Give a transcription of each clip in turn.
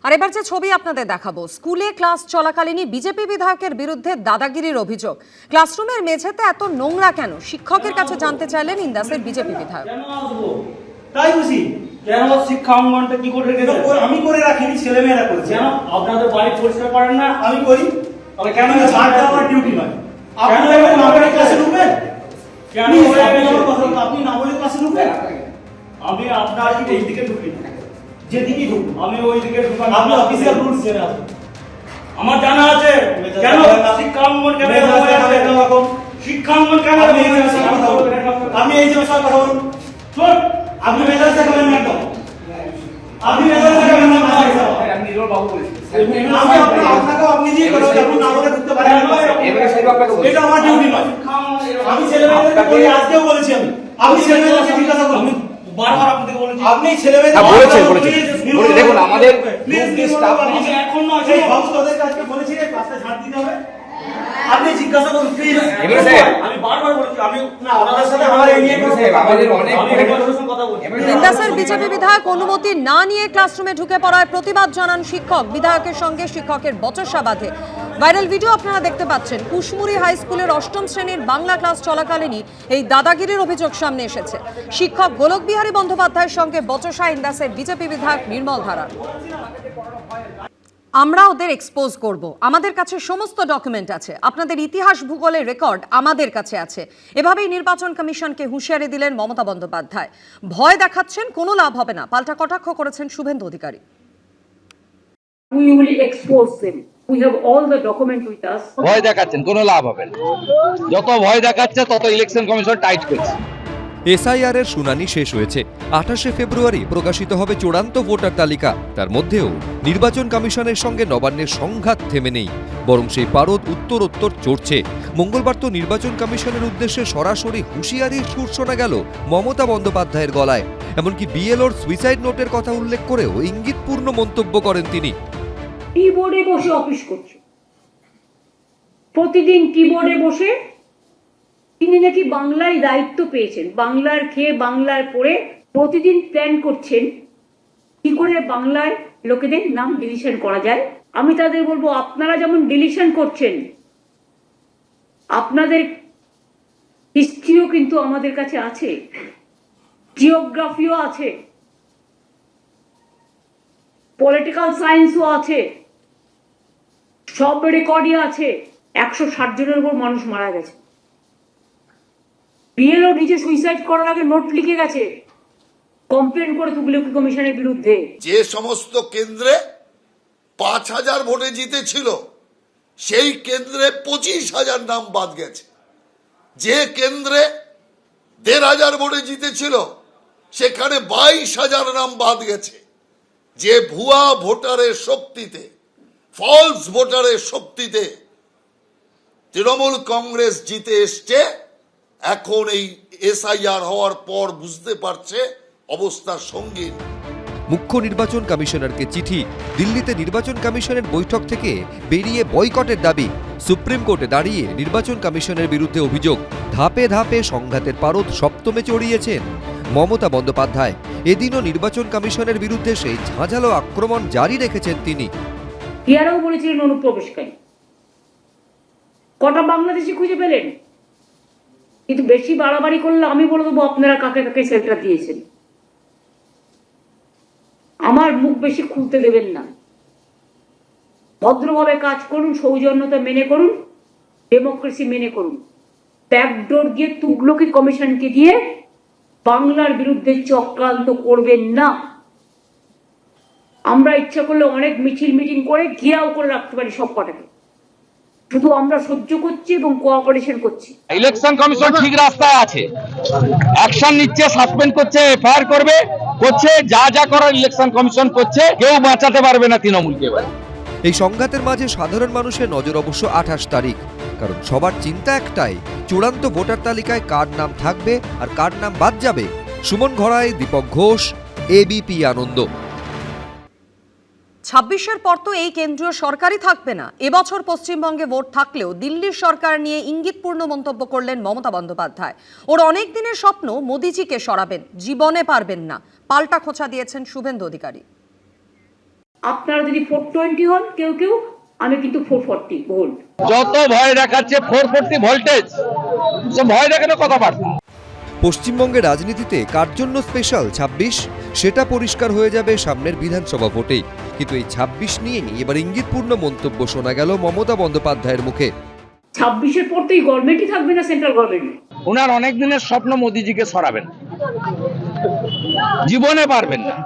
আর এবার যে ছবি আপনাদের দেখাবো, স্কুলে ক্লাস চলাকালীনই বিজেপি বিধায়কের বিরুদ্ধে দাদাগিরির অভিযোগ। ক্লাসরুমের মেঝেতে এত নোংরা কেন, শিক্ষকের কাছে জানতে চাইলেন ইন্দাসের বিজেপি বিধায়ক। তাই বুঝি কেন শিক্ষা অঙ্গনটা কি করে রেখেছে? আমি করে রাখিনি, ছেলেমেয়েরা করছে। কেন আপনাদের বাড়ি পরিষ্কার করেন না? আমি করি। তাহলে কেন ছাড়টা আমার ডিউটি নয়? আপনি না বলে ক্লাসে ঢুকবেন? কেন আপনি না বলে ক্লাসে ঢুকবেন? আমি আপনার এই দিকে ঢুকি, যেদিকে ঢুক আমি ওই দিকে ঢুকান। আপনি অফিসিয়াল রুলস জেনে আছেন, আমার জানা আছে। কেন শিক্ষা অঙ্গন কেন শিক্ষাঙ্গন কেন? আপনি এই যে কথা বলুন, আপনি মেজাজ দেখাবেন না, আপনি মেজাজ দেখাবেন না। আমি বাবু বলেছি আপনি দিয়ে আপনি না বলে ঢুকতে পারেন না, এটা আমার ডিউটি নয়। আমি ছেলেমেয়েদেরকে বলি, আজকেও বলেছি আপনি ছেলেমেয়েদেরকে জিজ্ঞাসা করুন, বারবার আপনাদের বলেছি আপনি ছেলেমেয়েদের বলেছেন। দেখুন আমাদের স্টাফ এখন না, সেই বাবু তাদের কাছে বলেছি যে ক্লাসে ছাড় দিতে হবে। আপনি জিজ্ঞাসা করুন প্লিজ। আমি বারবার বলেছি, আমি না ওনাদের সাথে আমার এই নিয়ে আমাদের অনেক কথা বলছি। ইন্দাসের বিজেপি বিধায়ক অনুমতি না নিয়ে ক্লাসরুমে ঢুকে পড়ায় প্রতিবাদ জানান শিক্ষক। বিধায়কের সঙ্গে শিক্ষকের বচসা বাধে। ভাইরাল ভিডিও আপনারা দেখতে পাচ্ছেন। কুশমুড়ি হাই স্কুলের ৮ম শ্রেণীর বাংলা ক্লাস চলাকালীনই এই দাদাগিরির অভিযোগ সামনে এসেছে। শিক্ষক গোলক বিহারী বন্দ্যোপাধ্যায়ের সঙ্গে বচসা ইন্দাসের বিজেপি বিধায়ক নির্মল ধারার। আমরা ওদের এক্সপোজ করব, আমাদের কাছে সমস্ত ডকুমেন্ট আছে, আপনাদের ইতিহাস ভূগোলের রেকর্ড আমাদের কাছে আছে। এভাবেই নির্বাচন কমিশনকে হুঁশিয়ারি দিলেন মমতা বন্দ্যোপাধ্যায়। ভয় দেখাচ্ছেন, কোনো লাভ হবে না, পাল্টা কটাক্ষ করেছেন Suvendu Adhikari. We will expose them. We have all the document with us. ভয় দেখাচ্ছেন, কোনো লাভ হবে না। যত ভয় দেখাচ্ছে তত ইলেকশন কমিশন টাইট করছে। এসআইআর এর শুনানি শেষ হয়েছে। 28শে ফেব্রুয়ারি প্রকাশিত হবে চূড়ান্ত ভোটার তালিকা। তার মধ্যেও নির্বাচন কমিশনের সঙ্গে নবান্নের সংঘাত থেমে নেই, বরং সেই পারদ উত্তরোত্তর চড়ছে। মঙ্গলবার তো নির্বাচন কমিশনের উদ্দেশ্যে সরাসরি হুঁশিয়ারির সুর শোনা গেল মমতা বন্দ্যোপাধ্যায়ের গলায়। এমনকি বিএলওর সুইসাইড নোটের কথা উল্লেখ করেও ইঙ্গিতপূর্ণ মন্তব্য করেন তিনি। কিবোর্ডে বসে অফিস করছে, প্রতিদিন কিবোর্ডে বসে তিনি নাকি বাংলায় দায়িত্ব পেয়েছেন, বাংলার খেয়ে বাংলার পড়ে প্রতিদিন প্ল্যান করছেন কি করে বাংলায় লোকেদের নাম ডিলিশন করা যায়। আমি তাদের বলবো, আপনারা যেমন ডিলিশন করছেন, আপনাদের হিস্ট্রিও কিন্তু আমাদের কাছে আছে, জিওগ্রাফিও আছে, পলিটিক্যাল সায়েন্সও আছে, সব রেকর্ডই আছে। 160 জনের উপর মানুষ মারা গেছে। বিএলও নিজে সুইসাইড করার আগে নোট লিখে গেছে, কমপ্লেন করে তুগলকি কমিশনের বিরুদ্ধে। যে সমস্ত কেন্দ্রে 5000 ভোটে জিতেছিল সেই কেন্দ্রে 25,000 নাম বাদ গেছে। যে কেন্দ্রে 1500 ভোটে জিতেছিল সেখানে 22,000 নাম বাদ গেছে। যে ভুয়া ভোটারের শক্তিতে, ফলস ভোটারের শক্তিতে তৃণমূল কংগ্রেস জিতে এসছে, এখন এই এসআইআর হওয়ার পর বুঝতে পারছে অবস্থার সঙ্গীন। মুখ্য নির্বাচন কমিশনারকে চিঠি, দিল্লিতে নির্বাচন কমিশনের বৈঠক থেকে বেরিয়ে বয়কটের দাবি, সুপ্রিম কোর্টে দাঁড়িয়ে নির্বাচন কমিশনের বিরুদ্ধে অভিযোগ। ধাপে ধাপে সংঘাতের পারদ সপ্তমে চড়িয়েছেন মমতা বন্দ্যোপাধ্যায়। এদিনও নির্বাচন কমিশনের বিরুদ্ধে সেই ঝাঁঝালো আক্রমণ জারি রেখেছেন তিনি। ইয়ারাও বলেছিলেন অনুপ্রবেশকারী, কটা বাংলাদেশি খুঁজে পেলেন, কিন্তু বেশি বাড়াবাড়ি করলে আমি বলে দেবো আপনারা কাকে কাকে সেলটা দিয়েছেন। আমার মুখ বেশি খুলতে দেবেন না, ভদ্রভাবে কাজ করুন, সৌজন্যতা মেনে করুন, ডেমোক্রেসি মেনে করুন। ব্যাকডোর দিয়ে তুগলকি কমিশনকে দিয়ে বাংলার বিরুদ্ধে চক্রান্ত করবেন না। আমরা ইচ্ছা করলে অনেক মিছিল মিটিং করে ঘিরাও করে রাখতে পারি সব কটাকে, শুধু আমরা সহ্য করছি এবং কোঅপারেশন করছি। ইলেকশন কমিশন ঠিক রাস্তায় আছে, অ্যাকশন নিচ্ছে, সাসপেন্ড করছে, এফআইআর করছে, যা যা করার ইলেকশন কমিশন করছে। কেউ বাঁচাতে পারবে না তৃণমূলকে। এই সংঘাতের মাঝে সাধারণ মানুষের নজর অবশ্য 28 তারিখ, কারণ সবার চিন্তা একটাই, চূড়ান্ত ভোটার তালিকায় কার নাম থাকবে আর কার নাম বাদ যাবে। সুমন ঘড়াই, দীপক ঘোষ, এবিপি আনন্দ। 26-এর পর তো এই কেন্দ্রীয় সরকারই থাকবে না। এবছর পশ্চিমবঙ্গে ভোট থাকলেও দিল্লির সরকার নিয়ে ইঙ্গিতপূর্ণ মন্তব্য করলেন মমতা বন্দ্যোপাধ্যায়। ওর অনেক দিনের স্বপ্ন মোদিজিকে সরাবেন, জীবনে পারবেন না, পাল্টা খোঁচা দিয়েছেন শুভেন্দু অধিকারী। আপনারা যদি 420 হন কেউ কেউ, আমি কিন্তু 440 ভোল্ট। যত ভয় দেখাচ্ছে 440 ভোল্টেজ, সে ভয় দেখানো কথাবার্তা। পশ্চিমবঙ্গের রাজনীতিতে কার জন্য স্পেশাল 26 সেটা পরিষ্কার হয়ে যাবে সামনের বিধানসভা ভোটেই। কিন্তু এই 26 নিয়েই এবার ইঙ্গিতপূর্ণ মন্তব্য শোনা গেল মমতা বন্দ্যোপাধ্যায়ের মুখে। 26-এর পর তো এই গভর্নমেন্টই থাকবে না, সেন্ট্রাল গভর্নমেন্ট। ওনার অনেক দিনের স্বপ্ন মোদিজিকে সরাবেন, জীবনে পারবেন না।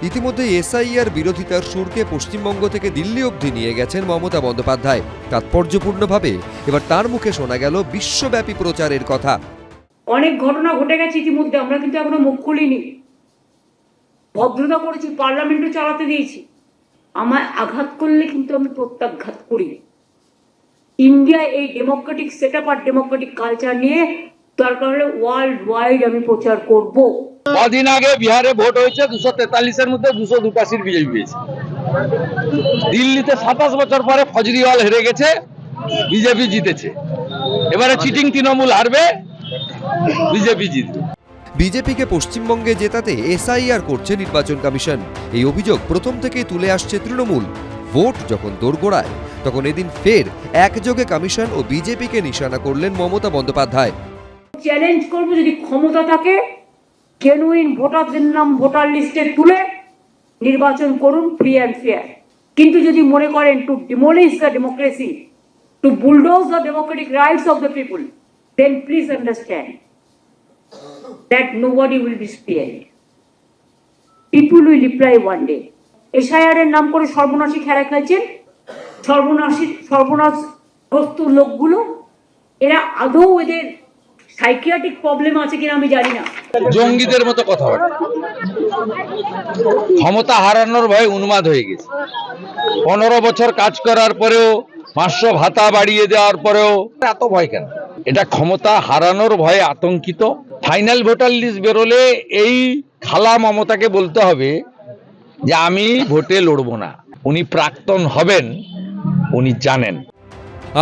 ইতিমধ্যে এসআইআর বিরোধিতার সুরকে পশ্চিমবঙ্গ থেকে দিল্লি অবধি নিয়ে গেছেন মমতা বন্দ্যোপাধ্যায়। তাৎপর্যপূর্ণভাবে এবার তার মুখে শোনা গেল বিশ্বব্যাপী প্রচারের কথা। অনেক ঘটনা ঘটে গেছে ইতিমধ্যে, আমরা কিন্তু এখনো মুখ খুলিনি, ভদ্রতা করেছি, পার্লামেন্টও চালাতে দিয়েছি। আমায় আঘাত করলে কিন্তু আমি প্রত্যাঘাত করি। ইন্ডিয়া এই ডেমোক্রেটিক সেটআপ আর ডেমোক্রেটিক কালচার নিয়ে দরকার হলে ওয়ার্ল্ড ওয়াইড আমি প্রচার করব। কদিন আগে বিহারে ভোট হয়েছে, 243-এর মধ্যে 202টা সিট বিজেপি পেয়েছে। দিল্লিতে 27 বছর পরে ফজরিওয়াল হেরে গেছে, বিজেপি জিতেছে। এবারে চিটিং তৃণমূল হারবে, বিজেপি জিতবে। বিজেপিকে পশ্চিমবঙ্গে জেতাতে এসআইআর করছে নির্বাচন কমিশন, এই অভিযোগ প্রথম থেকেই তুলে আসছে তৃণমূল। ভোট যখন দোরগোড়ায় তখন এদিন ফের একযোগে কমিশন ও বিজেপিকে নিশানা করলেন মমতা বন্দ্যোপাধ্যায়। চ্যালেঞ্জ করব, যদি ক্ষমতা থাকে জেনুইন ভোটারদের নাম ভোটার লিস্টে তুলে নির্বাচন করুন, ফ্রি অ্যান্ড ফেয়ার। কিন্তু যদি মনে করেন to demolish the democracy, to bulldoze the democratic rights of the people, then please understand that nobody will be spared. People will reply one day. SIR এর নাম করে সর্বনাশী খেলা খেলছেন, সর্বনাশগ্রস্ত লোকগুলো, এরা আদৌ এদের সাইকিয়াট্রিক প্রবলেম আছে কিনা আমি জানি না। জঙ্গিদের মতো কথাবার্তা, ক্ষমতা হারানোর ভয়ে উন্মাদ হয়ে গেছে। 15 বছর কাজ করার পরেও, 500 ভাতা বাড়িয়ে দেওয়ার পরেও এত ভয় কেন? এটা ক্ষমতা হারানোর ভয়ে আতঙ্কিত। ফাইনাল ভোটার লিস্ট বেরোলে এই খালা মমতাকে বলতে হবে যে আমি ভোটে লড়বো না। উনি প্রাক্তন হবেন, উনি জানেন।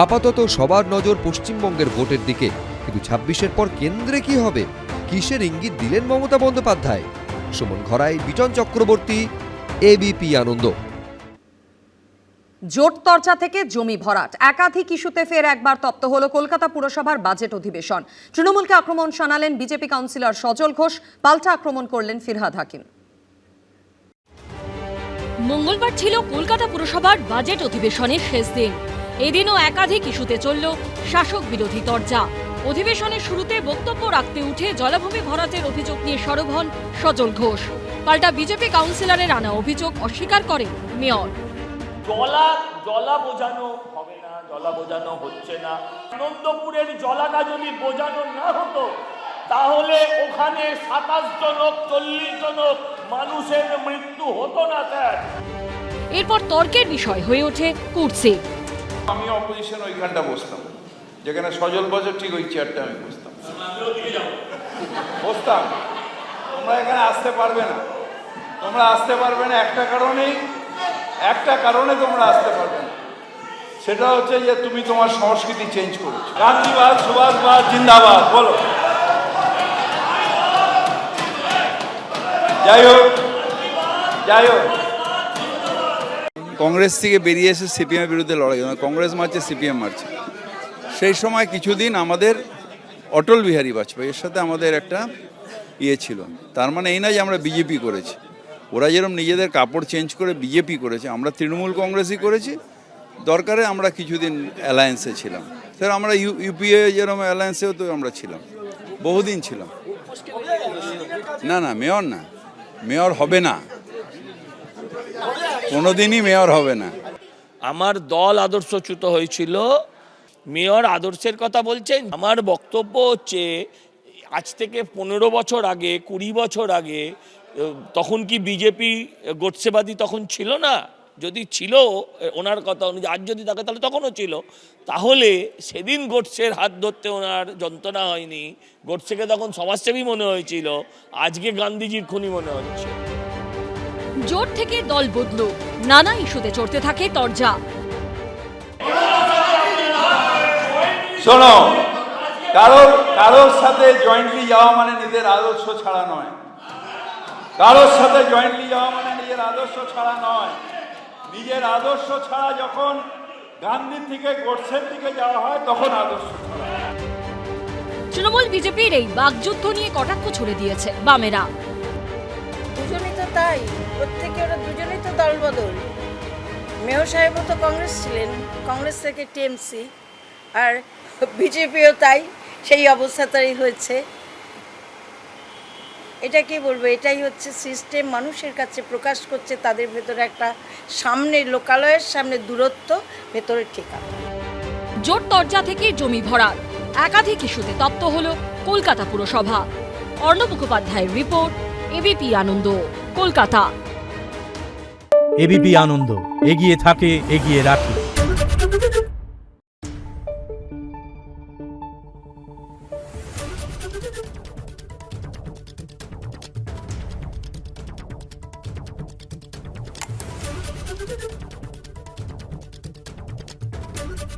আপাতত সবার নজর পশ্চিমবঙ্গের ভোটের দিকে, কিন্তু 26-এর পর কেন্দ্রে কি হবে, কিসের ইঙ্গিত দিলেন মমতা বন্দ্যোপাধ্যায়? সুমন ঘরাই, বিজন চক্রবর্তী, এবিপি আনন্দ। জোট চর্চা থেকে জমি ভরাট, একাধিক ইস্যুতে ফের একবার তপ্ত হলো কলকাতা পুরসভার বাজেট অধিবেশন। তৃণমূলকে আক্রমণ শানালেন বিজেপি কাউন্সিলর সজল ঘোষ, পাল্টা আক্রমণ করলেন ফিরহাদ হাকিম। মঙ্গলবার ছিল কলকাতা পুরসভার বাজেট অধিবেশনের শেষ দিন। এদিনও একাধিক ইস্যুতে চলল শাসক বিরোধী তরজা। অধিবেশনের শুরুতে বক্তব্য রাখতে উঠে জলাভূমি ভরাটের অভিযোগ নিয়ে সরব হন সজল ঘোষ। পাল্টা বিজেপি কাউন্সিলরের আনা অভিযোগ অস্বীকার করেন মেয়র। জলা বোঝানো হবে না, জলা বোঝানো হচ্ছে না। আনন্দপুরের জলাটা যদি বোঝানো না হতো তাহলে ওখানে 27 জনক 40 জনক মানুষের মৃত্যু হতো না স্যার। এরপর তর্কের বিষয় হয়ে ওঠে কুর্সি। আমি অপোজিশন ওইখানটা বসতাম, যেখানে সজল বছর ঠিক ওই চেয়ারটা আমি বসতাম। তোমরা এখানে আসতে পারবে না, তোমরা আসতে পারবে না একটা কারণে তোমরা আসতে পারবে না, সেটা হচ্ছে যে তুমি তোমার সংস্কৃতি চেঞ্জ করেছো। গান্ধীবাদ, সুভাষবাদ, জিন্দাবাদ বলো। যাই হোক কংগ্রেস থেকে বেরিয়ে এসে সিপিএমের বিরুদ্ধে লড়াই, কংগ্রেস মারছে, সিপিএম মারছে। সেই সময় কিছুদিন আমাদের অটল বিহারী বাজপেয়ীর সাথে আমাদের একটা ছিল। তার মানে এই না যে আমরা বিজেপি করেছি। ওরা যেরকম নিজেদের কাপড় চেঞ্জ করে বিজেপি করেছে, আমরা তৃণমূল কংগ্রেসই করেছি। দরকারে আমরা কিছুদিন অ্যালায়েন্সে ছিলাম, স্যার আমরা ইউপিএ যেরকম অ্যালায়েন্সেও তো আমরা ছিলাম, বহুদিন ছিলাম। না মেয়র হবে না, কোনোদিনই মেয়র হবে না। আমার দল আদর্শচ্যুত হয়েছিল, মেয়র আদর্শের কথা বলছেন। আমার বক্তব্য হচ্ছে আজ থেকে 15 বছর আগে, 20 বছর আগে তখন কি বিজেপি গোডসেবাদী তখন ছিল না? যদি ছিল ওনার কথা অনুযায়ী, আজ যদি থাকে তাহলে তখনও ছিল। তাহলে সেদিন গোডসের হাত ধরতে ওনার যন্ত্রণা হয়নি, গোডসেকে তখন সমাজসেবী মনে হয়েছিল, আজকে গান্ধীজির খুনি মনে হচ্ছে। জোট থেকে দল বদলু, নানা ইস্যুতে চড়তে থাকে তরজা। শোনো, কারোর সাথে জয়েন্টলি যাওয়া মানে নিজের আদর্শ ছাড়া নয়। কারোর সাথে জয়েন্টলি যাওয়া মানে নিজের আদর্শ ছাড়া নয়। নিজের আদর্শ ছাড়া যখন গান্ধীর থেকে গোডসের দিকে যাওয়া হয় তখন আদর্শ ছাড়া। তৃণমূল বিজেপির এই বাকযুদ্ধ নিয়ে কটাক্ষ ছুড়ে দিয়েছে বামেরা। দুজনেই তো তাই, প্রত্যেকে ওরা দুজনেই তো দলবদল। মেয়র সাহেবও তো কংগ্রেস ছিলেন, কংগ্রেস থেকে টিএমসি, আর বিজেপিও তাই, সেই অবস্থাটাই হয়েছে। এটা কি বলবো, এটাই হচ্ছে সিস্টেম। মানুষের কাছে প্রকাশ করছে তাদের ভেতরে একটা সামনে লোকালয়ের সামনে দূরত্ব, ভেতরে ঠিকানা। জোট তরজা থেকে জমি ভরাট, একাধিক ইস্যুতে তপ্ত হল কলকাতা পুরসভা। অর্ণব মুখোপাধ্যায়ের রিপোর্ট, এবিপি আনন্দ, কলকাতা। এবিপি আনন্দ, এগিয়ে থাকে, এগিয়ে রাখে।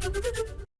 Thank you.